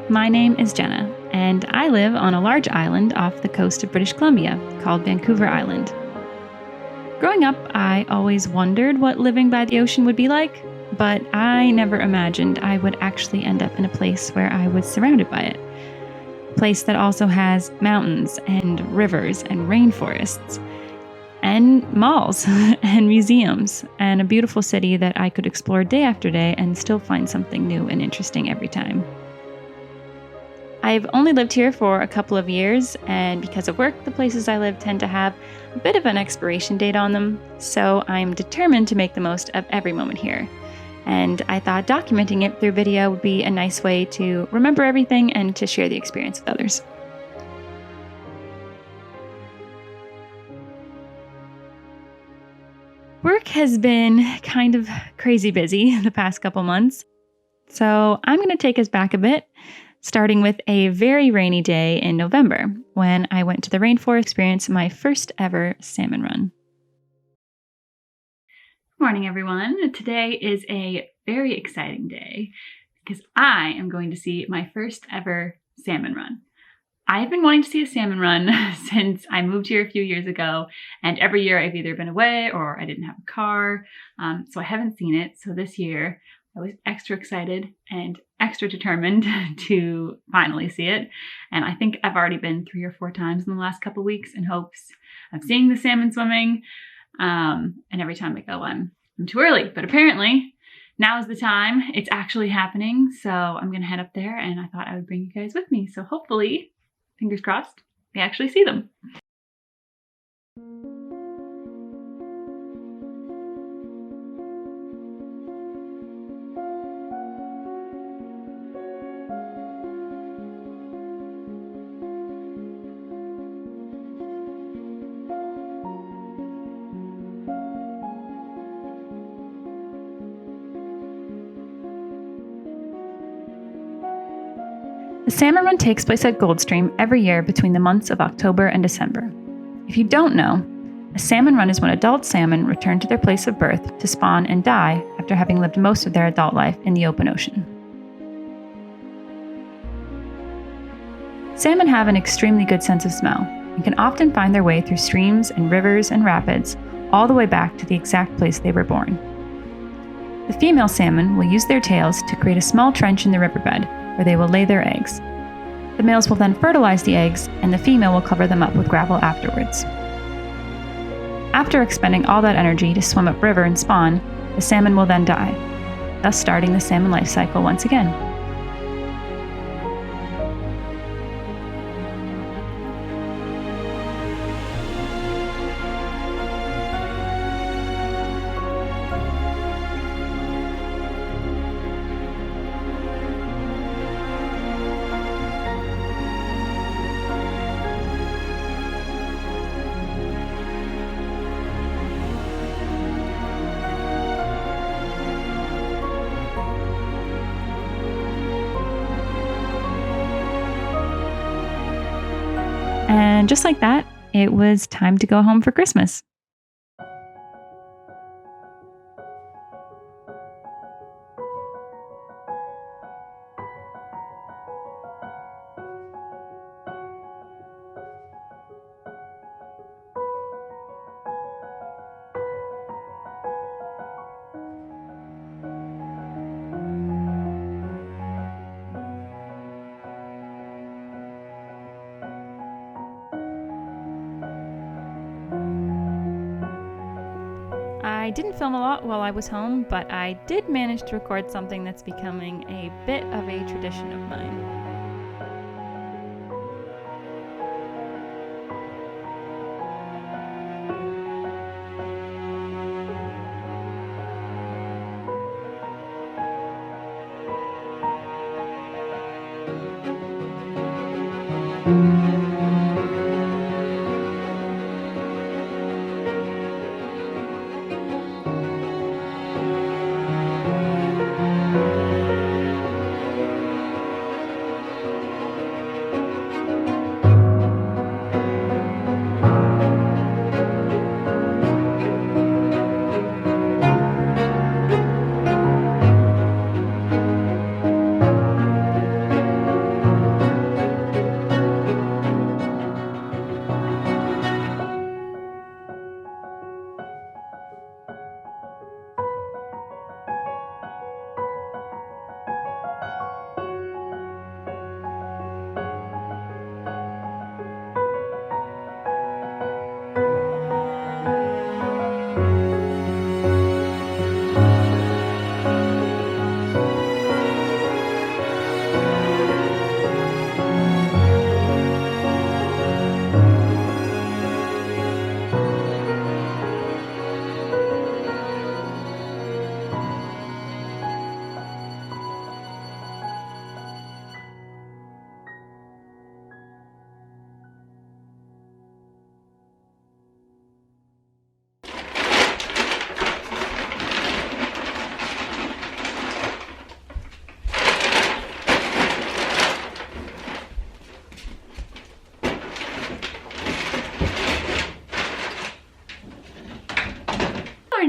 My name is Jenna, and I live on a large island off the coast of British Columbia called Vancouver Island. Growing up, I always wondered what living by the ocean would be like, but I never imagined I would actually end up in a place where I was surrounded by it. A place that also has mountains and rivers and rainforests and malls and museums and a beautiful city that I could explore day after day and still find something new and interesting every time. I've only lived here for a couple of years, and because of work, the places I live tend to have a bit of an expiration date on them, so I'm determined to make the most of every moment here. And I thought documenting it through video would be a nice way to remember everything and to share the experience with others. Work has been kind of crazy busy the past couple months, so I'm going to take us back a bit, starting with a very rainy day in November when I went to the rainforest to experience my first ever salmon run. Good morning, everyone. Today is a very exciting day because I am going to see my first ever salmon run. I've been wanting to see a salmon run since I moved here a few years ago, and every year I've either been away or I didn't have a car, so I haven't seen it. So this year I was extra excited and extra determined to finally see it. And I think I've already been 3 or 4 times in the last couple of weeks in hopes of seeing the salmon swimming. And every time I go, I'm too early. But apparently now is the time. It's actually happening. So I'm going to head up there, and I thought I would bring you guys with me. So hopefully, fingers crossed, we actually see them. The salmon run takes place at Goldstream every year between the months of October and December. If you don't know, a salmon run is when adult salmon return to their place of birth to spawn and die after having lived most of their adult life in the open ocean. Salmon have an extremely good sense of smell and can often find their way through streams and rivers and rapids all the way back to the exact place they were born. The female salmon will use their tails to create a small trench in the riverbed where they will lay their eggs. The males will then fertilize the eggs, and the female will cover them up with gravel afterwards. After expending all that energy to swim upriver and spawn, the salmon will then die, thus starting the salmon life cycle once again. And just like that, it was time to go home for Christmas. I didn't film a lot while I was home, but I did manage to record something that's becoming a bit of a tradition of mine.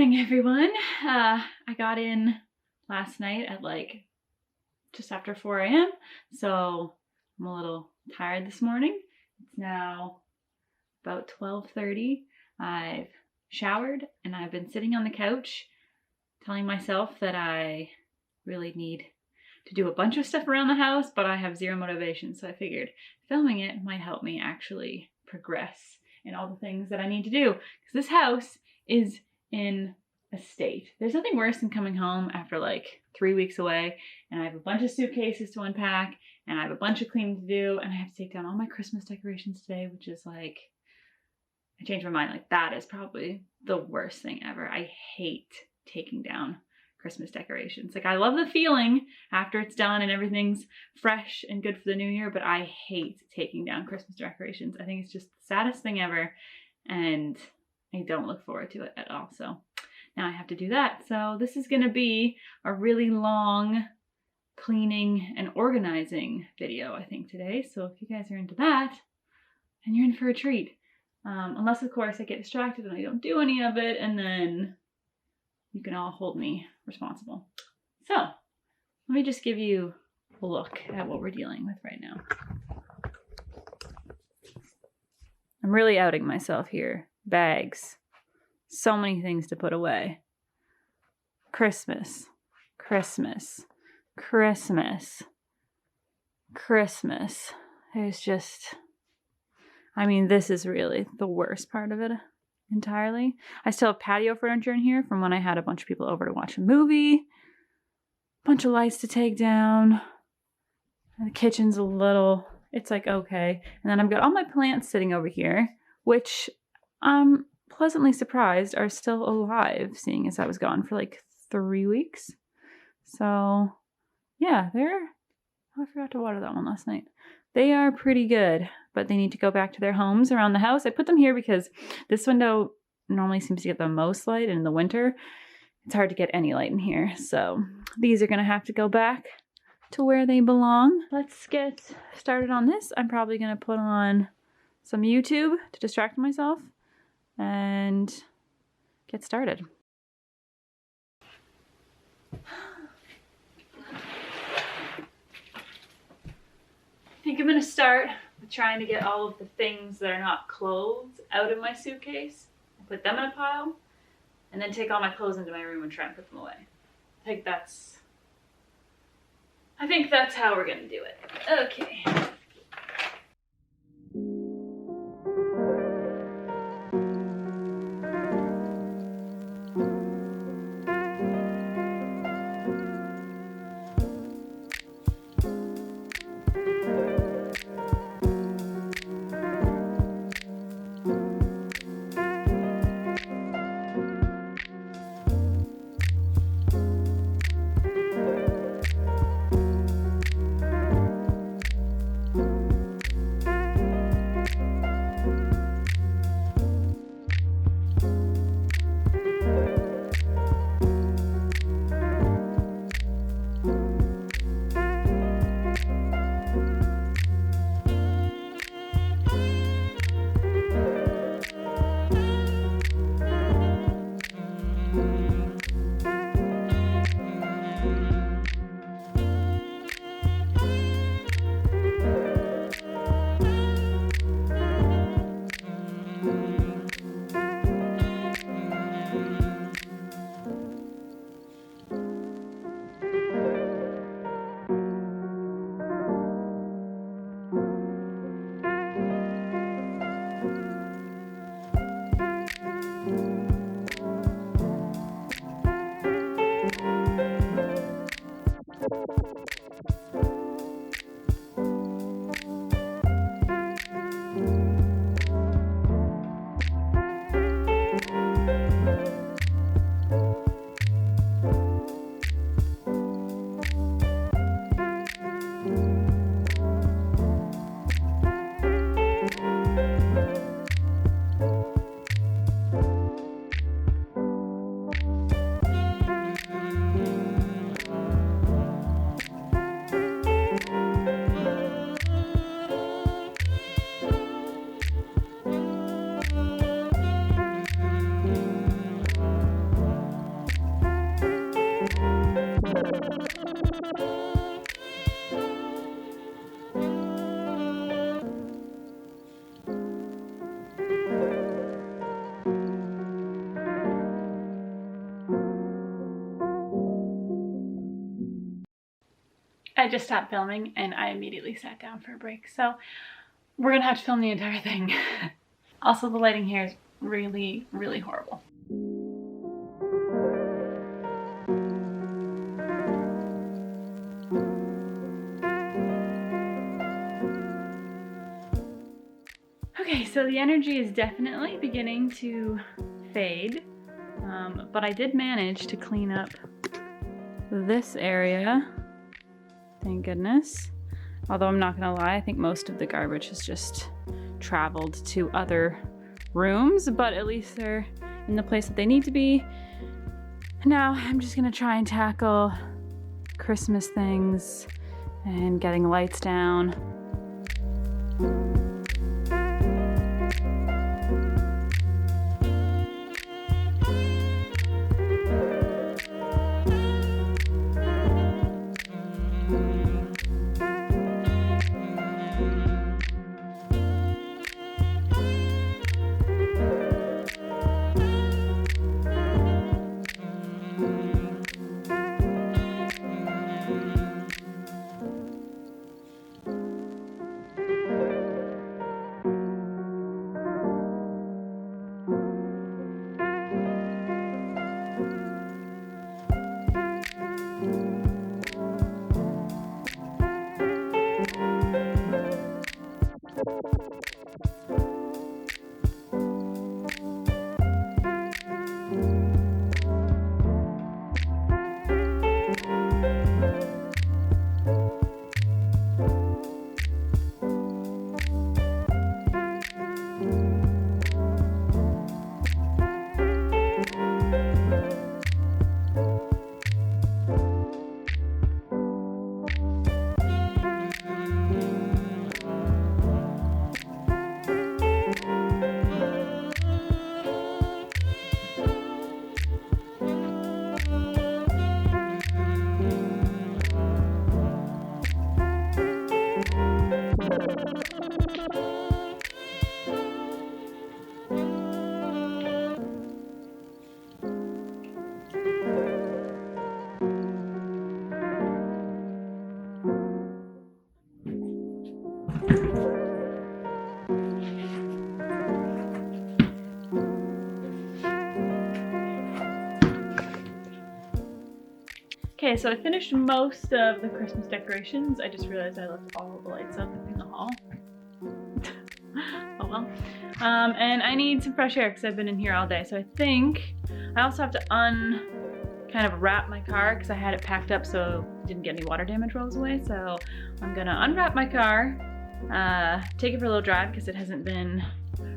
morning, everyone. I got in last night at like just after 4 a.m. So I'm a little tired this morning. It's now about 12:30. I've showered and I've been sitting on the couch telling myself that I really need to do a bunch of stuff around the house, but I have zero motivation. So I figured filming it might help me actually progress in all the things that I need to do. Because this house is in a state. There's nothing worse than coming home after like 3 weeks away and I have a bunch of suitcases to unpack and I have a bunch of cleaning to do and I have to take down all my Christmas decorations today, which is like, I changed my mind. Like that is probably the worst thing ever. I hate taking down Christmas decorations. Like I love the feeling after it's done and everything's fresh and good for the new year, but I hate taking down Christmas decorations. I think it's just the saddest thing ever and I don't look forward to it at all. So now I have to do that. So this is going to be a really long cleaning and organizing video, I think, today. So if you guys are into that, then you're in for a treat. Unless, of course, I get distracted and I don't do any of it, and then you can all hold me responsible. So let me just give you a look at what we're dealing with right now. I'm really outing myself here. Bags. So many things to put away. Christmas. Christmas. Christmas. Christmas. There's just... I mean, this is really the worst part of it entirely. I still have patio furniture in here from when I had a bunch of people over to watch a movie. Bunch of lights to take down. And the kitchen's a little... It's like, okay. And then I've got all my plants sitting over here, which I'm pleasantly surprised are still alive, seeing as I was gone for like 3 weeks. So, yeah, they're... Oh, I forgot to water that one last night. They are pretty good, but they need to go back to their homes around the house. I put them here because this window normally seems to get the most light, and in the winter, it's hard to get any light in here. So these are going to have to go back to where they belong. Let's get started on this. I'm probably going to put on some YouTube to distract myself and get started. I think I'm going to start with trying to get all of the things that are not clothes out of my suitcase and put them in a pile, and then take all my clothes into my room and try and put them away. I think that's how we're going to do it. Okay. just stopped filming and I immediately sat down for a break. So we're gonna have to film the entire thing. Also, the lighting here is really, really horrible. Okay, so the energy is definitely beginning to fade, but I did manage to clean up this area, thank goodness. Although I'm not gonna lie, I think most of the garbage has just traveled to other rooms, but at least they're in the place that they need to be. Now I'm just gonna try and tackle Christmas things and getting lights down. Okay, so I finished most of the Christmas decorations. I just realized I left all of the lights up in the hall. Oh well. And I need some fresh air because I've been in here all day. So I think I also have to kind of wrap my car because I had it packed up so it didn't get any water damage while I was away. So I'm gonna unwrap my car, take it for a little drive because it hasn't been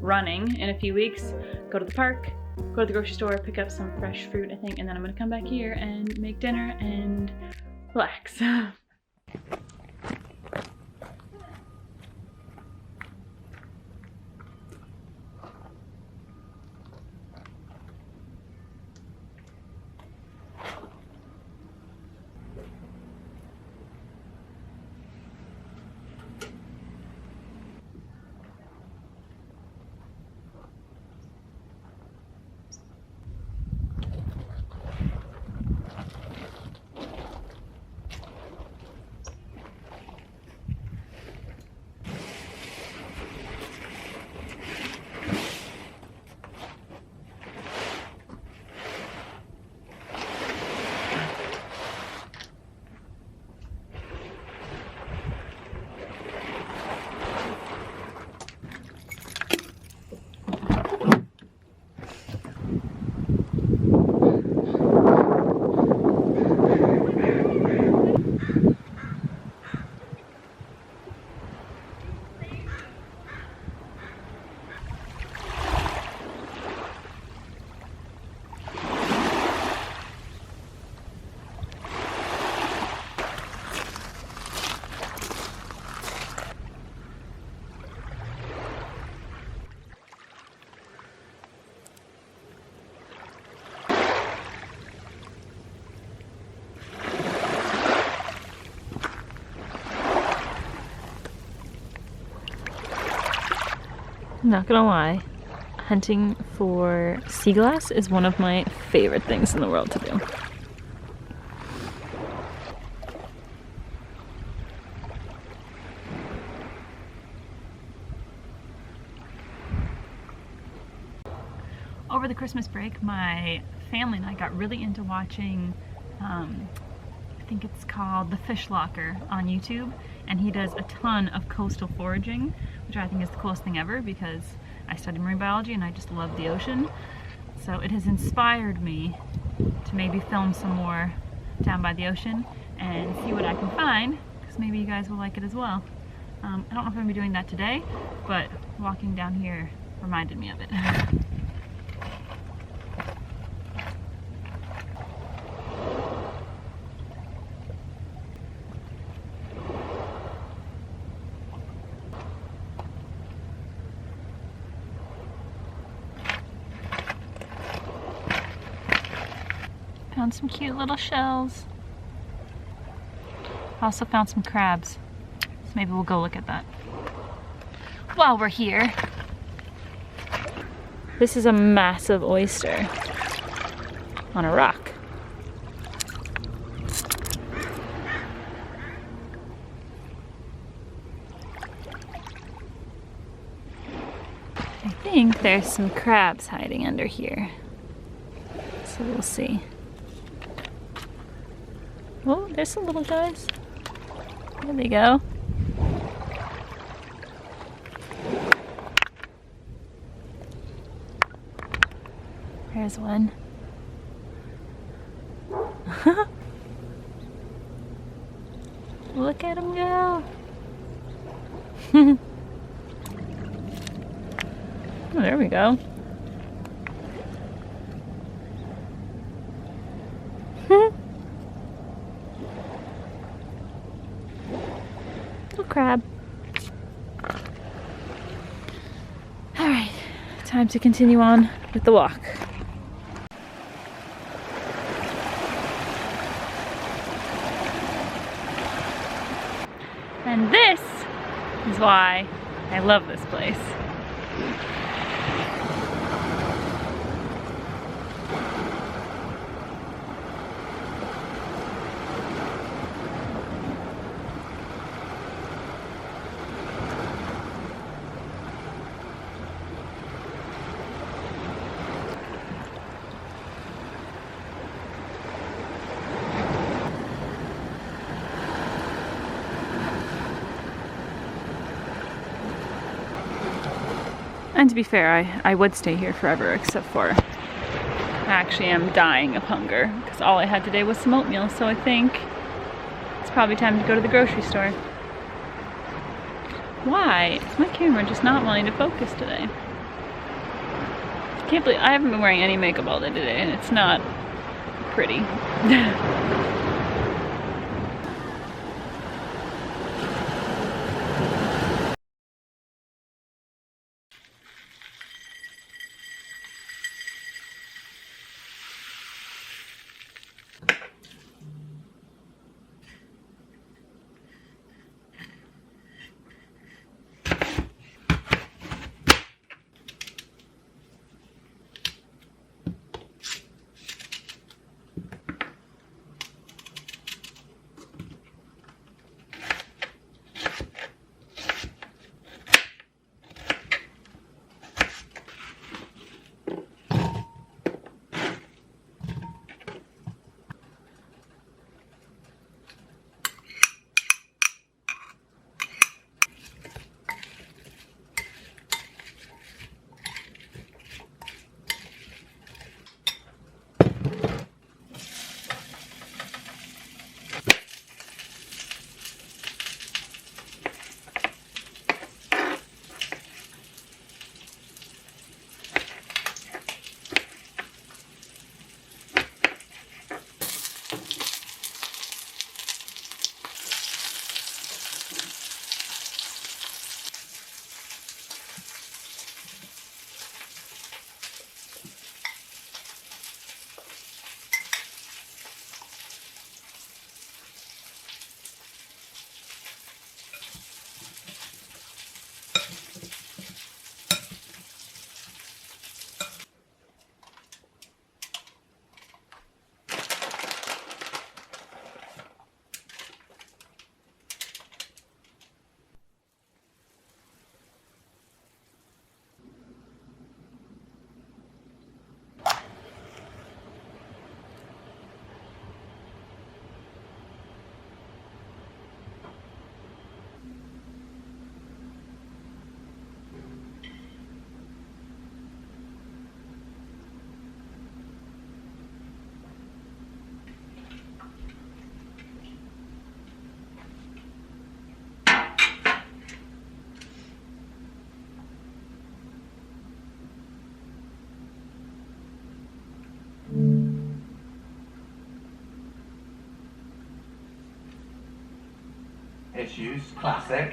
running in a few weeks, go to the park, go to the grocery store, pick up some fresh fruit, I think, and then I'm gonna come back here and make dinner and relax. Not gonna lie, hunting for sea glass is one of my favorite things in the world to do. over the Christmas break, my family and I got really into watching, I think it's called The Fish Locker on YouTube, and he does a ton of coastal foraging, which I think is the coolest thing ever because I study marine biology and I just love the ocean. So it has inspired me to maybe film some more down by the ocean and see what I can find, because maybe you guys will like it as well. I don't know if I'm going to be doing that today, but walking down here reminded me of it. Found some cute little shells. Also found some crabs. So maybe we'll go look at that while we're here. This is a massive oyster on a rock. I think there's some crabs hiding under here. So we'll see. Oh, there's some little guys. There they go. There's one. Look at him go. Oh, there we go. Little crab. All right, time to continue on with the walk. And this is why I love this place. And to be fair, I would stay here forever, except for I actually am dying of hunger because all I had today was some oatmeal, so I think it's probably time to go to the grocery store. Why is my camera just not wanting to focus today? I can't believe I haven't been wearing any makeup all day today and it's not pretty. issues, classic.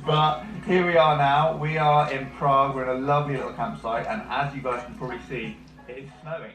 But here we are now. We are in Prague. We're in a lovely little campsite, and as you guys can probably see, it is snowing.